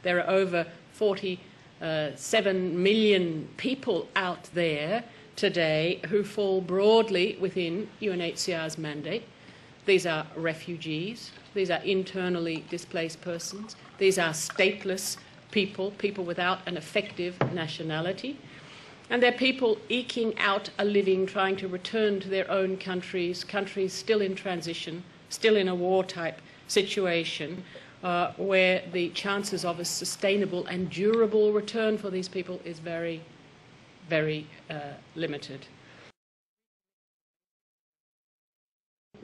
There are over 47 million people out there today who fall broadly within UNHCR's mandate. These are refugees, these are internally displaced persons, these are stateless people, people without an effective nationality, and they're people eking out a living, trying to return to their own countries, countries still in transition, still in a war-type situation, where the chances of a sustainable and durable return for these people is very, very limited.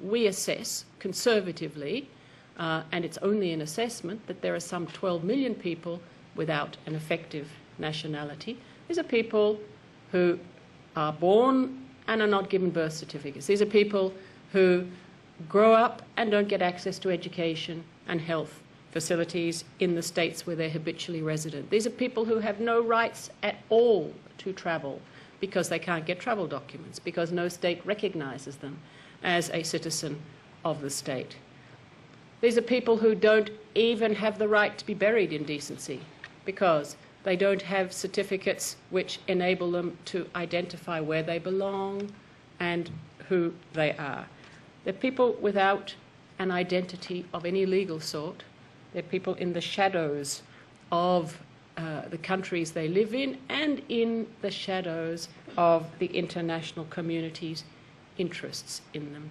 We assess conservatively, and it's only an assessment, that there are some 12 million people without an effective nationality. These are people who are born and are not given birth certificates. These are people who grow up and don't get access to education and health facilities in the states where they're habitually resident. These are people who have no rights at all to travel because they can't get travel documents, because no state recognises them as a citizen of the state. These are people who don't even have the right to be buried in decency because they don't have certificates which enable them to identify where they belong and who they are. They're people without an identity of any legal sort. They're people in the shadows of the countries they live in and in the shadows of the international community's interests in them.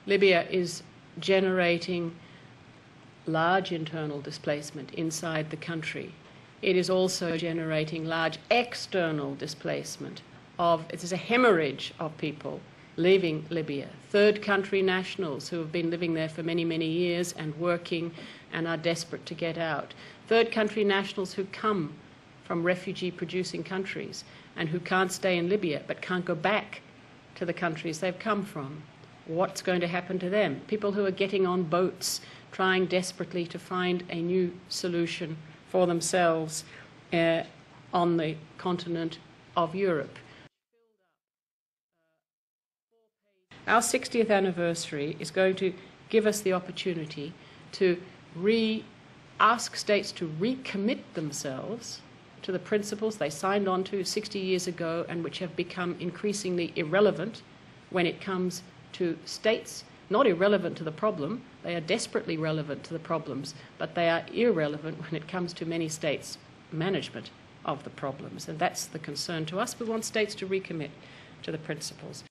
Libya is generating large internal displacement inside the country. It is also generating large external displacement it is a hemorrhage of people leaving Libya. Third country nationals who have been living there for many, many years and working and are desperate to get out. Third country nationals who come from refugee-producing countries and who can't stay in Libya but can't go back to the countries they've come from. What's going to happen to them? People who are getting on boats, trying desperately to find a new solution for themselves on the continent of Europe. Our 60th anniversary is going to give us the opportunity to ask states to recommit themselves to the principles they signed on to 60 years ago and which have become increasingly irrelevant when it comes to states, not irrelevant to the problem, they are desperately relevant to the problems, but they are irrelevant when it comes to many states' management of the problems. And that's the concern to us. We want states to recommit to the principles.